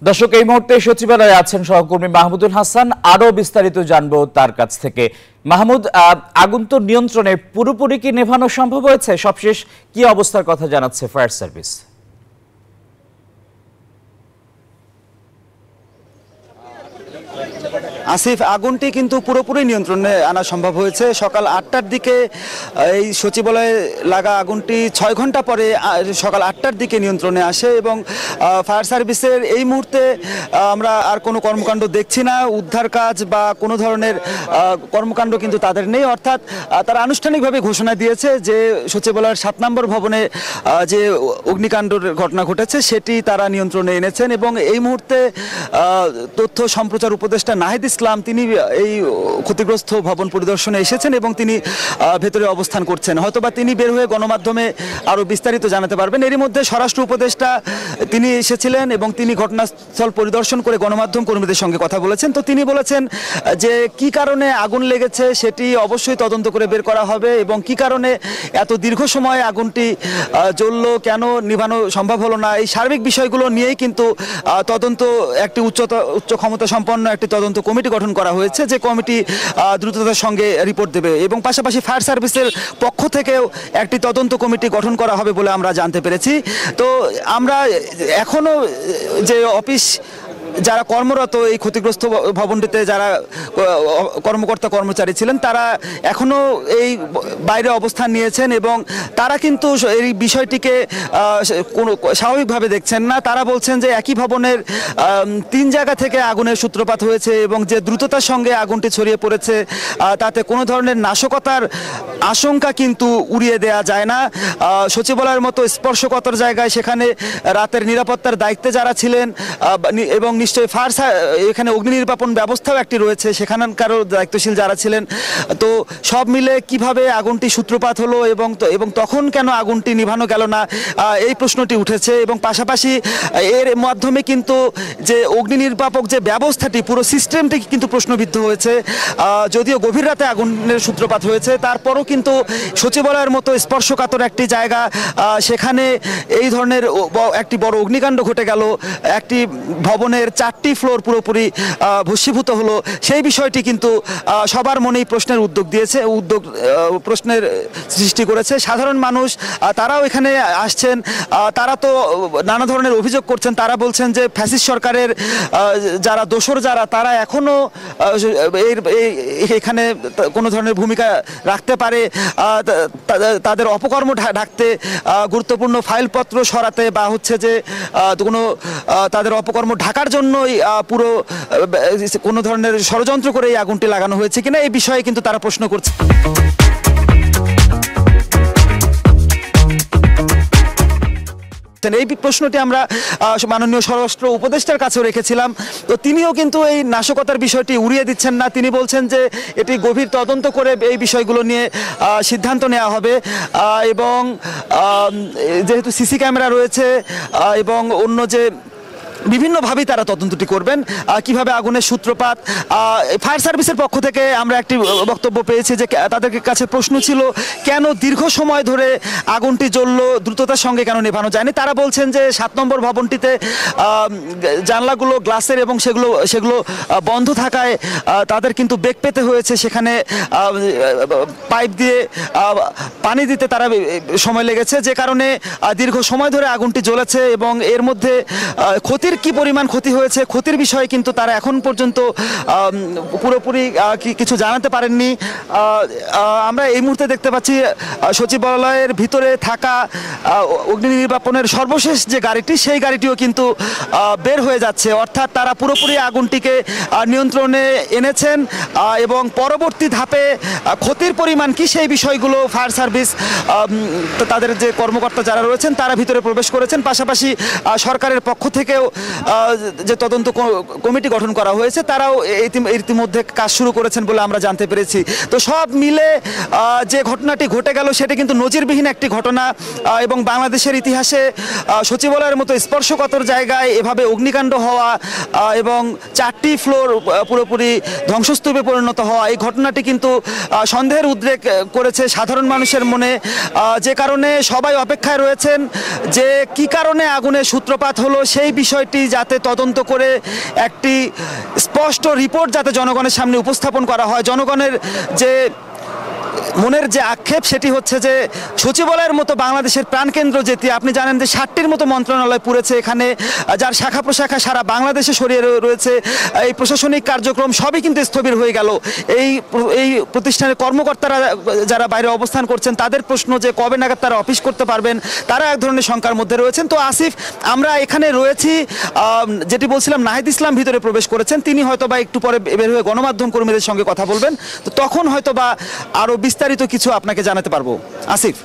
দর্শক, এই মুহূর্তে সচিবালয়ে আছেন সহকর্মী মাহমুদুল হাসান। আরো বিস্তারিত জানবো তার কাছ থেকে। মাহমুদ, আগুন তো নিয়ন্ত্রণে পুরোপুরি কি নেভানো সম্ভব হয়েছে? সবশেষ কি অবস্থার কথা জানাচ্ছে ফায়ার সার্ভিস? আসিফ, আগুনটি কিন্তু পুরোপুরি নিয়ন্ত্রণে আনা সম্ভব হয়েছে। সকাল 8টার দিকে এই সচিবালয়ে লাগা আগুনটি 6 ঘন্টা পরে সকাল 8টার দিকে নিয়ন্ত্রণে আসে এবং ফায়ার সার্ভিসের এই মুহূর্তে আমরা আর কোনো কর্মকাণ্ড দেখছি না। উদ্ধার কাজ বা কোনো ধরনের কর্মকাণ্ড কিন্তু তাদের নেই। অর্থাৎ তারা আনুষ্ঠানিকভাবে ঘোষণা দিয়েছে যে সচিবালয়ের 7 নম্বর ভবনে যে অগ্নিকাণ্ডের ঘটনা ঘটেছে সেটি তারা নিয়ন্ত্রণে এনেছেন এবং এই মুহূর্তে তথ্য সম্প্রচার উপদেষ্টা নাহিদ ইসলাম তিনি এই ক্ষতিগ্রস্ত ভবন পরিদর্শনে এসেছেন এবং তিনি ভেতরে অবস্থান করছেন। হয়তোবা তিনি বের হয়ে গণমাধ্যমে আরো বিস্তারিত জানাতে পারবেন। এরই মধ্যে স্বরাষ্ট্র উপদেষ্টা তিনি এসেছিলেন এবং তিনি ঘটনাস্থল পরিদর্শন করে গণমাধ্যম কর্মীদের সঙ্গে কথা বলেছেন। তো তিনি বলেছেন যে কি কারণে আগুন লেগেছে সেটি অবশ্যই তদন্ত করে বের করা হবে এবং কি কারণে এত দীর্ঘ সময় আগুনটি জ্বললো, কেন নিভানো সম্ভব হলো না, এই সার্বিক বিষয়গুলো নিয়েই কিন্তু তদন্ত একটি উচ্চ ক্ষমতা সম্পন্ন একটি তদন্ত কমিটি গঠন করা হয়েছে, যে কমিটি দ্রুততার সঙ্গে রিপোর্ট দেবে এবং পাশাপাশি ফায়ার সার্ভিসের পক্ষ থেকেও একটি তদন্ত কমিটি গঠন করা হবে বলে আমরা জানতে পেরেছি। তো আমরা এখনো যে অফিস যারা কর্মরত এই ক্ষতিগ্রস্ত ভবনটিতে যারা কর্মকর্তা কর্মচারী ছিলেন তারা এখনো এই বাইরে অবস্থান নিয়েছেন এবং তারা কিন্তু এই বিষয়টিকে কোনো স্বাভাবিকভাবে দেখছেন না। তারা বলছেন যে একই ভবনের 3 জায়গা থেকে আগুনের সূত্রপাত হয়েছে এবং যে দ্রুততার সঙ্গে আগুনটি ছড়িয়ে পড়েছে তাতে কোনো ধরনের নাশকতার আশঙ্কা কিন্তু উড়িয়ে দেওয়া যায় না। সচিবালয়ের মতো স্পর্শকাতর জায়গায় সেখানে রাতের নিরাপত্তার দায়িত্বে যারা ছিলেন এবং নিশ্চয়ই ফায়ার এখানে অগ্নি নির্বাপন ব্যবস্থাও একটি রয়েছে, সেখানকারও দায়িত্বশীল যারা ছিলেন, তো সব মিলে কিভাবে আগুনটি সূত্রপাত হলো এবং তখন কেন আগুনটি নিভানো গেল না এই প্রশ্নটি উঠেছে এবং পাশাপাশি এর মাধ্যমে কিন্তু যে অগ্নি নির্বাপক যে ব্যবস্থাটি পুরো সিস্টেমটি কিন্তু প্রশ্নবিদ্ধ হয়েছে। যদিও গভীর রাতে আগুনের সূত্রপাত হয়েছে তারপরও কিন্তু সচিবালয়ের মতো স্পর্শকাতর একটি জায়গা সেখানে এই ধরনের একটি বড় অগ্নিকাণ্ড ঘটে গেল, একটি ভবনের 4টি ফ্লোর পুরোপুরি ভস্মীভূত হলো, সেই বিষয়টি কিন্তু সবার মনেই প্রশ্নের সৃষ্টি করেছে। সাধারণ মানুষ তারাও এখানে আসছেন, তারা তো নানা ধরনের অভিযোগ করছেন। তারা বলছেন যে ফ্যাসিস্ট সরকারের যারা দোসর তারা এখনো এখানে কোনো ধরনের ভূমিকা রাখতে পারে, তাদের অপকর্ম ঢাকতে, গুরুত্বপূর্ণ ফাইলপত্র সরাতে বা হচ্ছে যে কোনো তাদের অপকর্ম ঢাকার জন্যই পুরো কোনো ধরনের ষড়যন্ত্র করে এই আগুনটি লাগানো হয়েছে কিনা এই বিষয়ে কিন্তু তারা প্রশ্ন করছে। এই প্রশ্নটি আমরা মাননীয় স্বরাষ্ট্র উপদেষ্টার কাছেও রেখেছিলাম, তো তিনিও কিন্তু এই নাশকতার বিষয়টি উড়িয়ে দিচ্ছেন না। তিনি বলছেন যে এটি গভীর তদন্ত করে এই বিষয়গুলো নিয়ে সিদ্ধান্ত নেওয়া হবে এবং যেহেতু সিসি ক্যামেরা রয়েছে এবং অন্য যে বিভিন্নভাবেই তারা তদন্তটি করবেন কিভাবে আগুনের সূত্রপাত। ফায়ার সার্ভিসের পক্ষ থেকে আমরা একটি বক্তব্য পেয়েছি যে তাদের কাছে প্রশ্ন ছিল কেন দীর্ঘ সময় ধরে আগুনটি জ্বললো, দ্রুততার সঙ্গে কেন নেভানো যায়নি। তারা বলছেন যে 7 নম্বর ভবনটিতে জানলাগুলো গ্লাসের এবং সেগুলো বন্ধ থাকায় তাদের কিন্তু বেগ পেতে হয়েছে, সেখানে পাইপ দিয়ে পানি দিতে তারা সময় লেগেছে, যে কারণে দীর্ঘ সময় ধরে আগুনটি জ্বলেছে এবং এর মধ্যে ক্ষতির কি পরিমাণ ক্ষতি হয়েছে ক্ষতির বিষয়ে কিন্তু তারা এখন পর্যন্ত পুরোপুরি কিছু জানাতে পারেননি। আমরা এই মুহূর্তে দেখতে পাচ্ছি সচিবালয়ের ভিতরে থাকা অগ্নি নির্বাপনের সর্বশেষ যে গাড়িটি সেই গাড়িটিও কিন্তু বের হয়ে যাচ্ছে, অর্থাৎ তারা পুরোপুরি আগুনটিকে নিয়ন্ত্রণে এনেছেন এবং পরবর্তী ধাপে ক্ষতির পরিমাণ কি সেই বিষয়গুলো ফায়ার সার্ভিস তাদের যে কর্মকর্তা যারা রয়েছেন তারা ভিতরে প্রবেশ করেছেন। পাশাপাশি সরকারের পক্ষ থেকেও যে তদন্ত কমিটি গঠন করা হয়েছে তারাও ইতিমধ্যে কাজ শুরু করেছেন বলে আমরা জানতে পেরেছি। তো সব মিলে যে ঘটনাটি ঘটে গেল সেটা কিন্তু নজিরবিহীন একটি ঘটনা এবং বাংলাদেশের ইতিহাসে সচিবালয়ের মতো স্পর্শকাতর জায়গায় এভাবে অগ্নিকাণ্ড হওয়া এবং 4টি ফ্লোর পুরোপুরি ধ্বংসস্তূপে পরিণত হওয়া এই ঘটনাটি কিন্তু সন্দেহের উদ্রেক করেছে সাধারণ মানুষের মনে, যে কারণে সবাই অপেক্ষায় রয়েছেন যে কি কারণে আগুনের সূত্রপাত হলো সেই বিষয়টি বিষয়টি যাতে তদন্ত করে একটি স্পষ্ট রিপোর্ট যাতে জনগণের সামনে উপস্থাপন করা হয়। জনগণের যে মনের যে আক্ষেপ সেটি হচ্ছে যে সচিবালয়ের মতো বাংলাদেশের প্রাণকেন্দ্র যেটি, আপনি জানেন যে 60টির মতো মন্ত্রণালয় পুড়েছে এখানে, যার শাখা প্রশাখা সারা বাংলাদেশে ছড়িয়ে রয়েছে। এই প্রশাসনিক কার্যক্রম সবই কিন্তু স্থবির হয়ে গেল। এই প্রতিষ্ঠানের কর্মকর্তারা যারা বাইরে অবস্থান করছেন তাদের প্রশ্ন যে কবে নাগাদ তারা অফিস করতে পারবেন, তারা এক ধরনের শঙ্কার মধ্যে রয়েছেন। তো আসিফ, আমরা এখানে রয়েছি, যেটি বলছিলাম নাহিদ ইসলাম ভিতরে প্রবেশ করেছেন, তিনি হয়তো বা একটু পরে বের হয়ে গণমাধ্যম কর্মীদের সঙ্গে কথা বলবেন, তো তখন হয়তো বা আরও বিস্তারিত কিছু আপনাকে জানাতে পারবো। আসিফ।